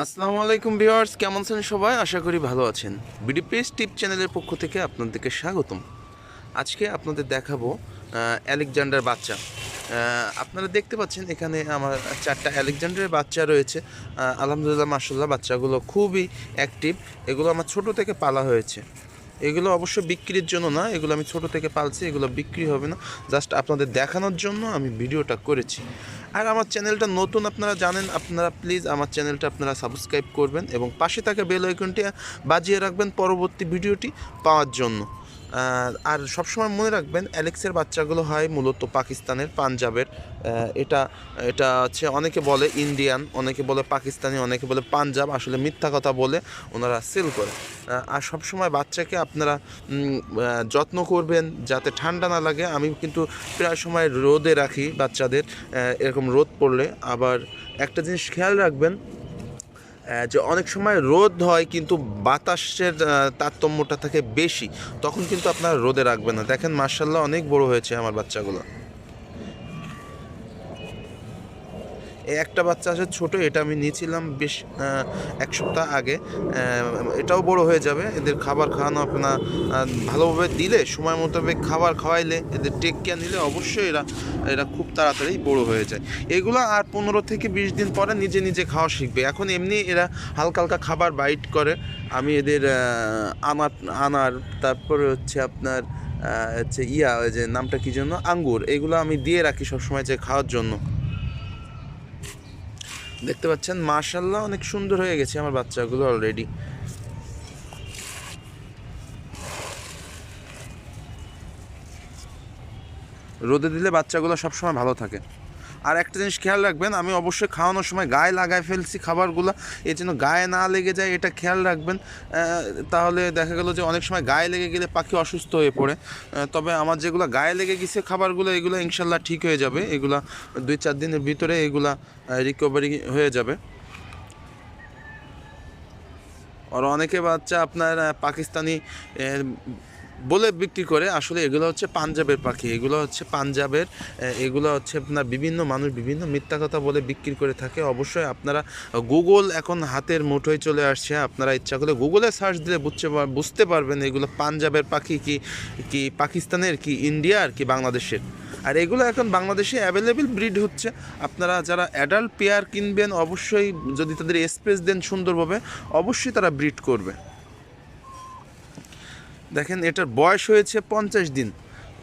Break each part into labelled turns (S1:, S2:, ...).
S1: আসসালামু আলাইকুম ভিউয়ার্স, কেমন আছেন সবাই? আশা করি ভালো আছেন। টিপ চ্যানেলের পক্ষ থেকে আপনাদেরকে স্বাগতম। আজকে আপনাদের দেখাবো অ্যালেকজান্ডার বাচ্চা। আপনারা দেখতে পাচ্ছেন এখানে আমার 4টা অ্যালেকজান্ডারের বাচ্চা রয়েছে। আলহামদুলিল্লাহ মাশাআল্লাহ, বাচ্চাগুলো খুবই অ্যাক্টিভ। এগুলো আমার ছোট থেকে পালা হয়েছে। এগুলো অবশ্য বিক্রির জন্য না, এগুলো আমি ছোট থেকে পালছি, এগুলো বিক্রি হবে না, জাস্ট আপনাদের দেখানোর জন্য আমি ভিডিওটা করেছি। আর আমার চ্যানেলটা নতুন, আপনারা জানেন, আপনারা প্লিজ আমার চ্যানেলটা আপনারা সাবস্ক্রাইব করবেন এবং পাশে থাকা বেল আইকনটি বাজিয়ে রাখবেন পরবর্তী ভিডিওটি পাওয়ার জন্য। আর সবসময় মনে রাখবেন, অ্যালেক্সের বাচ্চাগুলো হয় মূলত পাকিস্তানের, পাঞ্জাবের। এটা এটা হচ্ছে অনেকে বলে ইন্ডিয়ান, অনেকে বলে পাকিস্তানি, অনেকে বলে পাঞ্জাব, আসলে মিথ্যা কথা বলে ওনারা সেল করে। আর সবসময় বাচ্চাকে আপনারা যত্ন করবেন যাতে ঠান্ডা না লাগে। আমি কিন্তু প্রায় সময় রোদে রাখি বাচ্চাদের, এরকম রোদ পড়লে। আবার একটা জিনিস খেয়াল রাখবেন, যে অনেক সময় রোদ হয় কিন্তু বাতাসের তারতম্যটা থাকে বেশি, তখন কিন্তু আপনারা রোদে রাখবেন না। দেখেন মাশাআল্লাহ অনেক বড় হয়েছে আমার বাচ্চাগুলো। এই একটা বাচ্চা আছে ছোট, এটা আমি নিয়েছিলাম বেশ 1 সপ্তাহ আগে। এটাও বড় হয়ে যাবে। এদের খাবার খাওয়ানো আপনার ভালোভাবে দিলে, সময় মোতাবেক খাবার খাওয়াইলে, এদের টেক কেয়ার নিলে অবশ্যই এরা এরা খুব তাড়াতাড়ি বড় হয়ে যায়। এগুলো আর 15 থেকে 20 দিন পরে নিজে নিজে খাওয়া শিখবে। এখন এমনি এরা হালকা হালকা খাবার বাইট করে। আমি এদের আনার তারপরে হচ্ছে আপনার হচ্ছে ওই যে নামটা কী জন্য, আঙ্গুর, এগুলো আমি দিয়ে রাখি সবসময় যে খাওয়ার জন্য। দেখতে পাচ্ছেন মাশাআল্লাহ অনেক সুন্দর হয়ে গেছে আমার বাচ্চাগুলো অলরেডি। রোদে দিলে বাচ্চাগুলো সবসময় ভালো থাকে। আর একটা জিনিস খেয়াল রাখবেন, আমি অবশ্যই খাওয়ানোর সময় গায়ে লাগায় ফেলছি খাবারগুলো, এই জন্য গায়ে না লেগে যায় এটা খেয়াল রাখবেন। তাহলে দেখা গেল যে অনেক সময় গায়ে লেগে গেলে পাখি অসুস্থ হয়ে পড়ে। তবে আমার যেগুলো গায়ে লেগে গেছে খাবারগুলো, এগুলো ইনশাল্লাহ ঠিক হয়ে যাবে। এগুলা 2-4 দিনের ভিতরে এগুলা রিকভারি হয়ে যাবে। আর অনেকে বাচ্চা আপনার পাকিস্তানি বলে বিক্রি করে, আসলে এগুলো হচ্ছে পাঞ্জাবের পাখি, এগুলো হচ্ছে পাঞ্জাবের। এগুলো হচ্ছে আপনার বিভিন্ন মানুষ বিভিন্ন মিথ্যা কথা বলে বিক্রি করে থাকে। অবশ্যই আপনারা গুগল এখন হাতের মুঠোয় চলে আসছে, আপনারা ইচ্ছা করলে গুগলে সার্চ দিলে বুঝতে পারবেন এগুলো পাঞ্জাবের পাখি কি কি পাকিস্তানের, কি ইন্ডিয়ার, কি বাংলাদেশের। আর এগুলো এখন বাংলাদেশে অ্যাভেলেবেল ব্রিড হচ্ছে। আপনারা যারা অ্যাডাল্ট পেয়ার কিনবেন, অবশ্যই যদি তাদের স্পেস দেন সুন্দরভাবে, অবশ্যই তারা ব্রিড করবে। দেখেন এটার বয়স হয়েছে 50 দিন।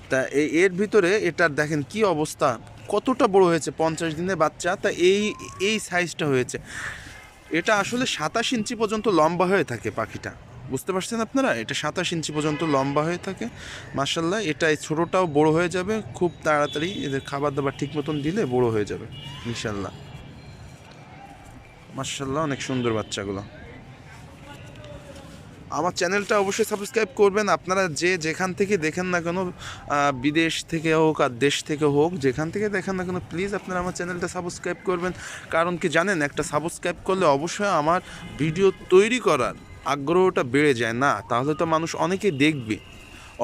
S1: তা এর ভিতরে এটার দেখেন কি অবস্থা, কতটা বড় হয়েছে 50 দিনের বাচ্চা। তা এই সাইজটা হয়েছে। এটা আসলে 27 ইঞ্চি পর্যন্ত লম্বা হয়ে থাকে পাখিটা, বুঝতে পারছেন আপনারা? এটা 27 ইঞ্চি পর্যন্ত লম্বা হয়ে থাকে। মাশাআল্লাহ, এটা এই ছোটোটাও বড় হয়ে যাবে খুব তাড়াতাড়ি। এদের খাবার দাবার ঠিক মতন দিলে বড় হয়ে যাবে ইনশাল্লাহ। মাশাআল্লাহ অনেক সুন্দর বাচ্চাগুলো। আমার চ্যানেলটা অবশ্যই সাবস্ক্রাইব করবেন। আপনারা যেখান থেকে দেখেন না কেন, বিদেশ থেকে হোক আর দেশ থেকে হোক, যেখান থেকে দেখেন না কেন, প্লিজ আপনারা আমার চ্যানেলটা সাবস্ক্রাইব করবেন। কারণ কি জানেন, একটা সাবস্ক্রাইব করলে অবশ্যই আমার ভিডিও তৈরি করার আগ্রহটা বেড়ে যায়। না তাহলে তো মানুষ অনেকেই দেখবে।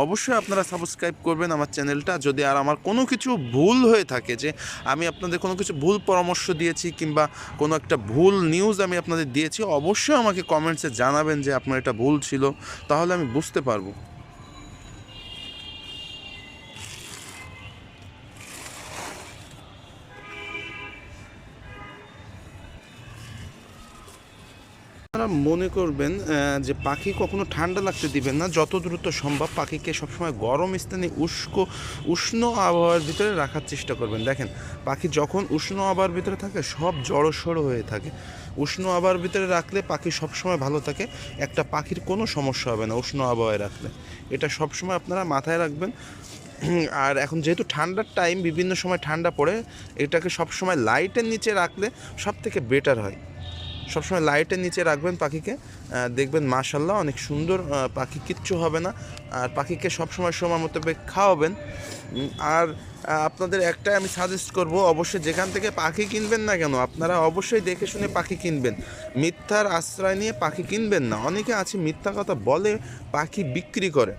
S1: অবশ্যই আপনারা সাবস্ক্রাইব করবেন আমার চ্যানেলটা। যদি আর আমার কোনো কিছু ভুল হয়ে থাকে, যে আমি আপনাদের কোনো কিছু ভুল পরামর্শ দিয়েছি কিংবা কোনো একটা ভুল নিউজ আমি আপনাদের দিয়েছি, অবশ্যই আমাকে কমেন্টসে জানাবেন যে আপনার এটা ভুল ছিল, তাহলে আমি বুঝতে পারবো। আপনারা মনে করবেন যে পাখি কখনো ঠান্ডা লাগতে দিবেন না। যত দ্রুত সম্ভব পাখিকে সবসময় গরম স্থানে উষ্ণ আবহাওয়ার ভিতরে রাখার চেষ্টা করবেন। দেখেন পাখি যখন উষ্ণ আবহাওয়ার ভিতরে থাকে সব জড়সড় হয়ে থাকে। উষ্ণ আবহাওয়ার ভিতরে রাখলে পাখি সবসময় ভালো থাকে, একটা পাখির কোনো সমস্যা হবে না উষ্ণ আবহাওয়ায় রাখলে। এটা সবসময় আপনারা মাথায় রাখবেন। আর এখন যেহেতু ঠান্ডার টাইম, বিভিন্ন সময় ঠান্ডা পড়ে, এটাকে সবসময় লাইটের নিচে রাখলে সব থেকে বেটার হয়। সবসময় লাইটের নিচে রাখবেন পাখিকে, দেখবেন মাশাআল্লাহ অনেক সুন্দর পাখি, কিচ্ছু হবে না। আর পাখিকে সবসময় সময় মোতাবেক খাওয়াবেন। আর আপনাদের একটাই আমি সাজেস্ট করব, অবশ্যই যেখান থেকে পাখি কিনবেন না কেন, আপনারা অবশ্যই দেখে শুনে পাখি কিনবেন। মিথ্যার আশ্রয় নিয়ে পাখি কিনবেন না। অনেকে আছে মিথ্যা কথা বলে পাখি বিক্রি করে।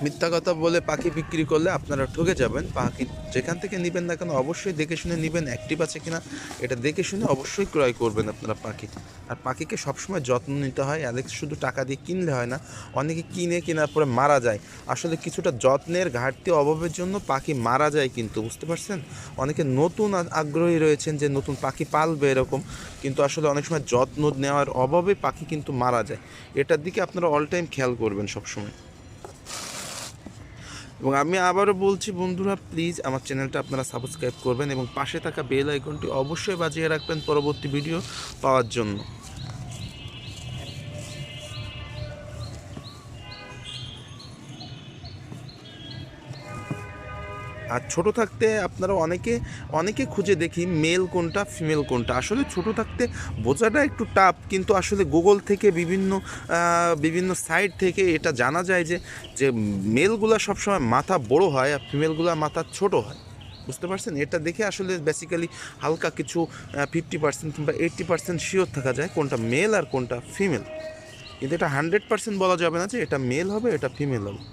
S1: মিথ্যা কথা বলে পাখি বিক্রি করলে আপনারা ঠকে যাবেন। পাখি যেখান থেকে নেবেন না কেন অবশ্যই দেখে শুনে নেবেন, অ্যাক্টিভ আছে কিনা এটা দেখে শুনে অবশ্যই ক্রয় করবেন আপনারা পাখি। আর পাখিকে সবসময় যত্ন নিতে হয়। অ্যালেক্স শুধু টাকা দিয়ে কিনলে হয় না, অনেকে কিনে কেনার পরে মারা যায়। আসলে কিছুটা যত্নের ঘাটতি অভাবের জন্য পাখি মারা যায়, কিন্তু বুঝতে পারছেন। অনেকে নতুন আগ্রহী রয়েছেন যে নতুন পাখি পালবে এরকম, কিন্তু আসলে অনেক সময় যত্ন নেওয়ার অভাবে পাখি কিন্তু মারা যায়। এটার দিকে আপনারা অল টাইম খেয়াল করবেন সবসময়। এবং আমি আবারও বলছি বন্ধুরা, প্লিজ আমার চ্যানেলটা আপনারা সাবস্ক্রাইব করবেন এবং পাশে থাকা বেল আইকনটি অবশ্যই বাজিয়ে রাখবেন পরবর্তী ভিডিও পাওয়ার জন্য। আর ছোট থাকতে আপনারা অনেকে খুঁজে দেখি মেল কোনটা ফিমেল কোনটা। আসলে ছোট থাকতে বোঝাটা একটু টাফ, কিন্তু আসলে গুগল থেকে বিভিন্ন সাইট থেকে এটা জানা যায় যে যে মেলগুলো সবসময় মাথা বড় হয় আর ফিমেলগুলো মাথা ছোট হয়। বুঝতে পারছেন? এটা দেখে আসলে বেসিক্যালি হালকা কিছু 50% কিংবা 80% শিওর থাকা যায় কোনটা মেল আর কোনটা ফিমেল। কিন্তু এটা 100% বলা যাবে না যে এটা মেল হবে এটা ফিমেল হবে।